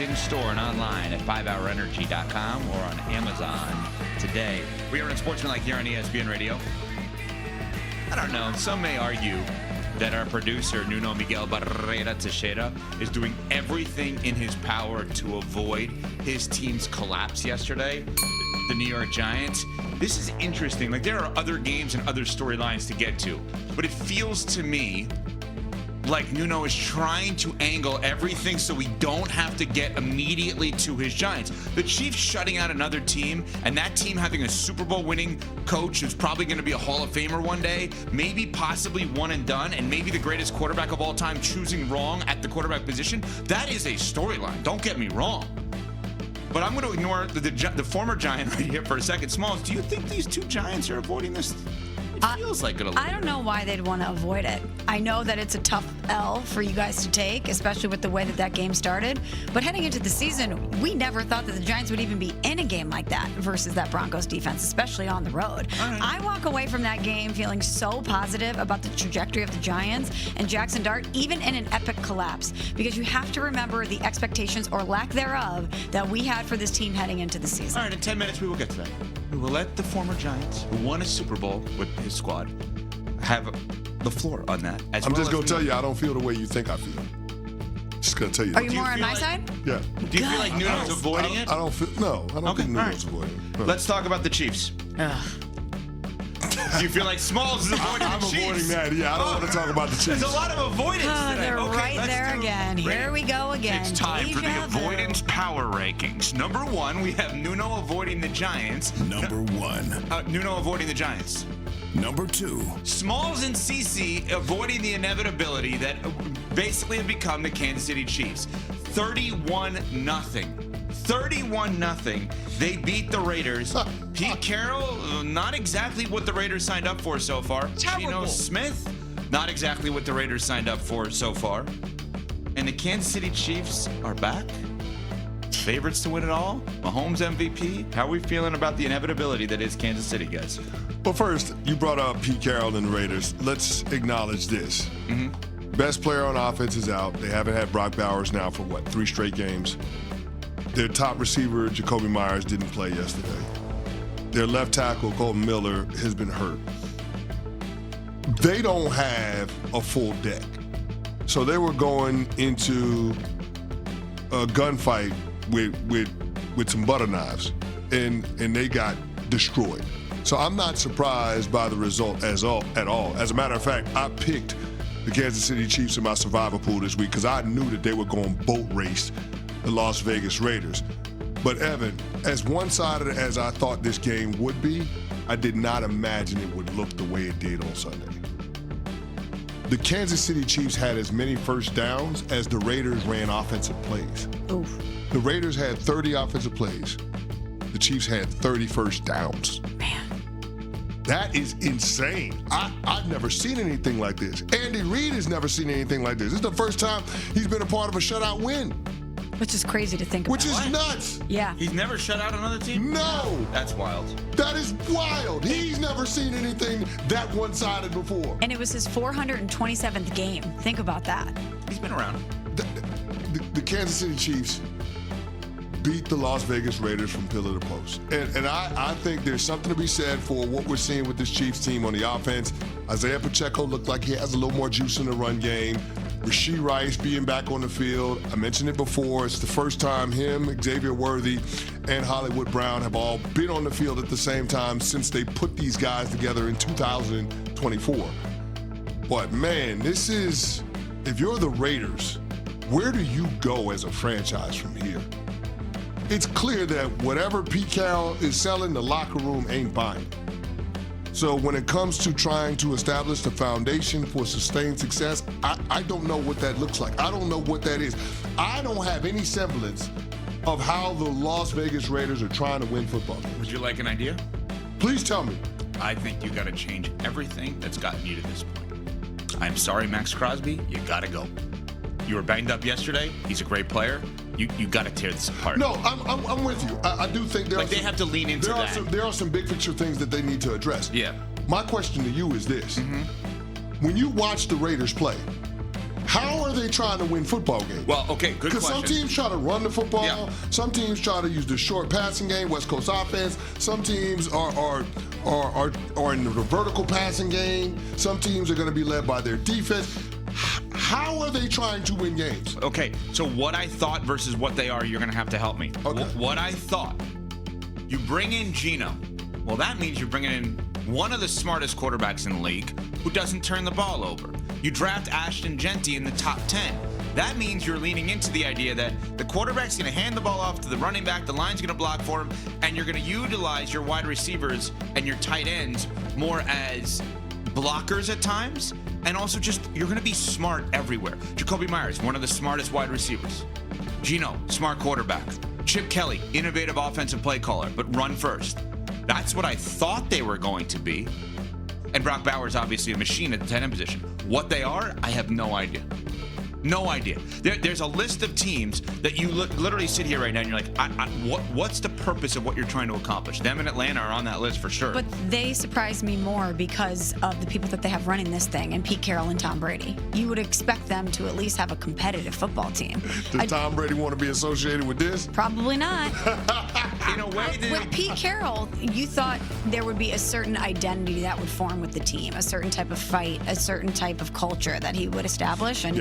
in-store and online at 5hourenergy.com or on Amazon today. We are in Sportsmanlike here on ESPN Radio. I don't know. Some may argue that our producer, Nuno Miguel Barrera Teixeira, is doing everything in his power to avoid his team's collapse yesterday, the New York Giants. This is interesting. Like, there are other games and other storylines to get to, but it feels to me like Nuno is trying to angle everything so we don't have to get immediately to his Giants. The Chiefs shutting out another team, and that team having a Super Bowl winning coach who's probably going to be a Hall of Famer one day, maybe possibly one and done, and maybe the greatest quarterback of all time choosing wrong at the quarterback position. That is a storyline. Don't get me wrong. But I'm going to ignore the former Giant right here for a second. Smalls, do you think these two Giants are avoiding this? It feels like it a little I don't know why they'd want to avoid it. I know that it's a tough L for you guys to take, especially with the way that game started. But heading into the season, we never thought that the Giants would even be in a game like that versus that Broncos defense, especially on the road. Right. I walk away from that game feeling so positive about the trajectory of the Giants and Jackson Dart, even in an epic collapse, because you have to remember the expectations or lack thereof that we had for this team heading into the season. All right, in 10 minutes we will get to that. We will let the former Giants, who won a Super Bowl with his squad, have the floor on that. I'm just going to tell you, I don't feel the way you think I feel. Just going to tell you. Are you more on my side? Yeah. Do you feel like Nuno's avoiding it? I don't feel, no, I don't think Nuno's avoiding it. No. Let's talk about the Chiefs. Do you feel like Smalls is avoiding the Chiefs? I'm avoiding that. Yeah, I don't want to talk about the Chiefs. There's a lot of avoidance today. They're right there again. Here we go again. It's time for the avoidance power rankings. Number 1, we have Nuno avoiding the Giants. Number 1. Nuno avoiding the Giants. Number 2. Smalls and CC avoiding the inevitability that basically have become the Kansas City Chiefs. 31-0. 31-0. They beat the Raiders. Pete Carroll, not exactly what the Raiders signed up for so far. Geno Smith, not exactly what the Raiders signed up for so far. And the Kansas City Chiefs are back. Favorites to win it all. Mahomes MVP. How are we feeling about the inevitability that is Kansas City, guys? Well, first, you brought up Pete Carroll and the Raiders. Let's acknowledge this. Best player on offense is out. They haven't had Brock Bowers now for, 3 straight games. Their top receiver, Jacoby Myers, didn't play yesterday. Their left tackle, Colton Miller, has been hurt. They don't have a full deck. So they were going into a gunfight with some butter knives, and they got destroyed. So I'm not surprised by the result at all. As a matter of fact, I picked the Kansas City Chiefs in my survivor pool this week because I knew that they were going to boat race the Las Vegas Raiders. But Evan, as one-sided as I thought this game would be, I did not imagine it would look the way it did on Sunday. The Kansas City Chiefs had as many first downs as the Raiders ran offensive plays. Oof. The Raiders had 30 offensive plays. The Chiefs had 30 first downs. Man. That is insane. I've never seen anything like this. Andy Reid has never seen anything like this. This is the first time he's been a part of a shutout win. Which is crazy to think about. Which is nuts. Yeah. He's never shut out another team? No. That's wild. That is wild. He's never seen anything that one-sided before. And it was his 427th game. Think about that. He's been around. The Kansas City Chiefs beat the Las Vegas Raiders from pillar to post. And I think there's something to be said for what we're seeing with this Chiefs team on the offense. Isaiah Pacheco looked like he has a little more juice in the run game. Rashee Rice being back on the field. I mentioned it before. It's the first time him, Xavier Worthy, and Hollywood Brown have all been on the field at the same time since they put these guys together in 2024. But, man, this is, if you're the Raiders, where do you go as a franchise from here? It's clear that whatever Pete Carroll is selling, the locker room ain't buying. So when it comes to trying to establish the foundation for sustained success, I don't know what that looks like. I don't know what that is. I don't have any semblance of how the Las Vegas Raiders are trying to win football games. Would you like an idea? Please tell me. I think you got to change everything that's gotten you to this point. I'm sorry, Max Crosby. You got to go. You were banged up yesterday. He's a great player. You got to tear this apart. No, I'm with you. I do think they have to lean into that. There are some big picture things that they need to address. Yeah. My question to you is this. When you watch the Raiders play, How are they trying to win football games? Well, okay, good question. Because some teams try to run the football. Yeah. Some teams try to use the short passing game, West Coast offense. Some teams are in the vertical passing game. Some teams are going to be led by their defense. How are they trying to win games? Okay, so what I thought versus what they are, you're going to have to help me. Okay. What I thought, you bring in Geno. Well, that means you're bringing in one of the smartest quarterbacks in the league who doesn't turn the ball over. You draft Ashton Genty in the top 10. That means you're leaning into the idea that the quarterback's going to hand the ball off to the running back, the line's going to block for him, and you're going to utilize your wide receivers and your tight ends more as blockers at times, and also just you're going to be smart everywhere. Jacoby Myers, one of the smartest wide receivers. Geno, smart quarterback. Chip Kelly, innovative offensive play caller, but run first. That's what I thought they were going to be. And Brock Bowers, obviously a machine at the tight end position. What they are, I have no idea. No idea. There's a list of teams that you literally sit here right now and you're like, what's the purpose of what you're trying to accomplish? Them and Atlanta are on that list for sure. But they surprise me more because of the people that they have running this thing, and Pete Carroll and Tom Brady. You would expect them to at least have a competitive football team. Does Tom Brady want to be associated with this? Probably not. In a way, With Pete Carroll, you thought there would be a certain identity that would form with the team, a certain type of fight, a certain type of culture that he would establish, and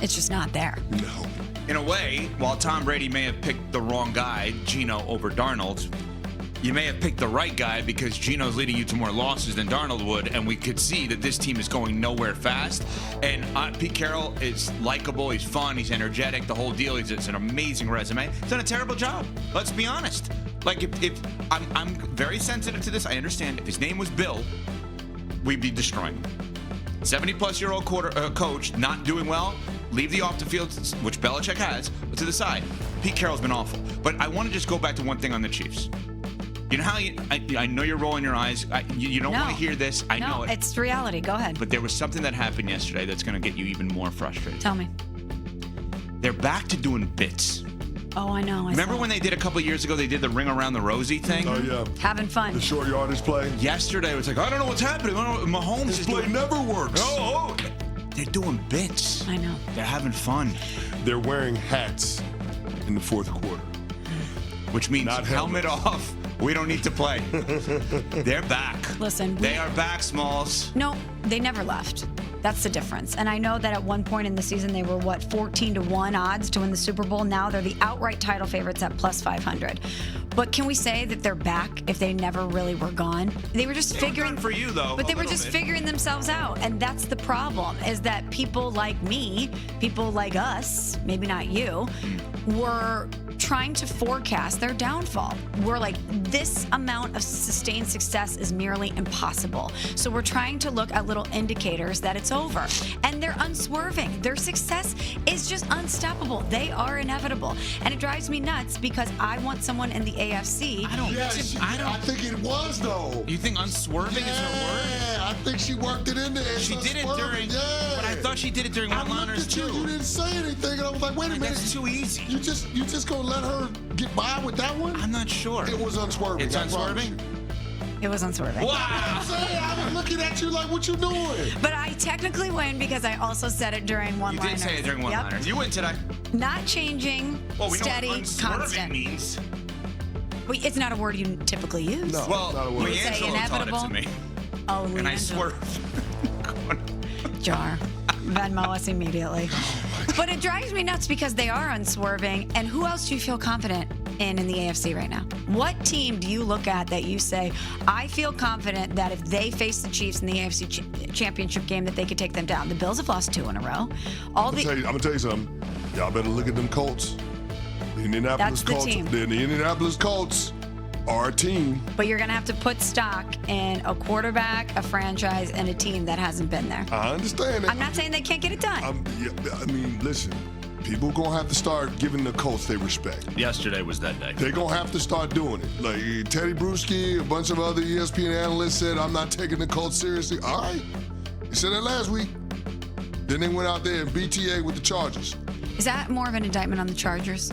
it's just not there. No. in a way, while Tom Brady may have picked the wrong guy, Geno over Darnold, you may have picked the right guy because Geno's leading you to more losses than Darnold would, and we could see that this team is going nowhere fast. And Pete Carroll is likable, he's fun, he's energetic, the whole deal. It's an amazing resume. He's done a terrible job. Let's be honest. Like, if I'm very sensitive to this. I understand. If his name was Bill, we'd be destroying him. 70-plus-year-old coach not doing well. Leave the off the field, which Belichick has, to the side. Pete Carroll's been awful. But I want to just go back to one thing on the Chiefs. You know how I know you're rolling your eyes. You don't want to hear this. I know it. It's reality. Go ahead. But there was something that happened yesterday that's going to get you even more frustrated. Tell me. They're back to doing bits. Oh, I know. Remember when they did a couple years ago, they did the ring around the rosy thing? Oh, yeah. Having fun. The short yardage play. Yesterday, it was like, I don't know what's happening. Mahomes His is play doing... never works. Oh, they're doing bits. I know. They're having fun. They're wearing hats in the fourth quarter. Which means Not helmet helmets. off. We don't need to play. They're back. Listen. They are back, Smalls. No, they never left. That's the difference. And I know that at one point in the season, they were, 14-1 odds to win the Super Bowl. Now they're the outright title favorites at plus 500. But can we say that they're back if they never really were gone? They were just figuring... for you, though. But they were just figuring themselves out. And that's the problem, is that people like me, people like us, maybe not you, were trying to forecast their downfall. We're like, this amount of sustained success is merely impossible. So we're trying to look at little indicators that it's over. And they're unswerving. Their success is just unstoppable. They are inevitable. And it drives me nuts because I want someone in the AFC. I think it was, though. You think unswerving is her word? Yeah, I think she worked it in there. She did it during... Yeah. But I thought she did it during one-liners, too. You didn't say anything, and I was like, wait a minute. That's too easy. You just gonna let her get by with that one? I'm not sure. It was unswerving. It's I promise unswerving? It was unswerving. Wow. I was looking at you like, what you doing? But I technically win because I also said it during You one-liners. did say it during one-liners. You win today. Not changing, Well, we steady, know what unswerving constant. means. Wait, it's not a word you typically use. No. Well, not a word. Say Leangelo taught it inevitable? to me. Oh, And I Leangelo. swerved. Jar. Venmo us immediately. But it drives me nuts because they are unswerving. And who else do you feel confident in the AFC right now? What team do you look at that you say, I feel confident that if they face the Chiefs in the AFC championship game, that they could take them down? The Bills have lost 2 in a row. I'm gonna tell you something. Y'all better look at them Colts. The Indianapolis That's the Colts. team. The Indianapolis Colts are a team. But you're going to have to put stock in a quarterback, a franchise, and a team that hasn't been there. I understand it. I'm not saying they can't get it done. I mean, listen. People gonna have to start giving the Colts their respect. Yesterday was that day. They're gonna have to start doing it. Like Teddy Bruschi, a bunch of other ESPN analysts said, I'm not taking the Colts seriously. All right. You said that last week. Then they went out there and BTA with the Chargers. Is that more of an indictment on the Chargers?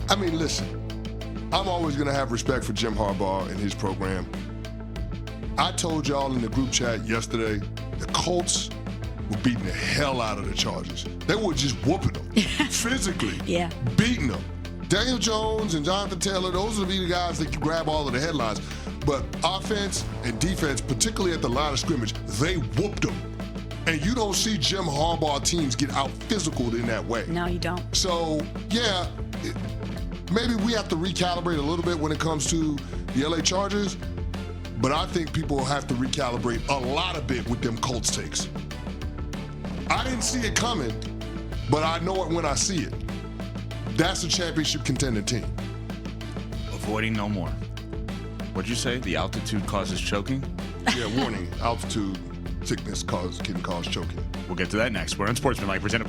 I mean, listen. I'm always gonna have respect for Jim Harbaugh and his program. I told y'all in the group chat yesterday, the Colts were beating the hell out of the Chargers. They were just whooping them physically, beating them. Daniel Jones and Jonathan Taylor, those would be the guys that can grab all of the headlines. But offense and defense, particularly at the line of scrimmage, they whooped them. And you don't see Jim Harbaugh teams get out physical in that way. No, you don't. So, yeah, maybe we have to recalibrate a little bit when it comes to the LA Chargers, but I think people have to recalibrate a lot of bit with them Colts takes. I didn't see it coming, but I know it when I see it. That's a championship contending team. Avoiding no more. What'd you say? The altitude causes choking? Yeah, warning, altitude sickness can cause choking. We'll get to that next. We're on Sportsmanlike, presented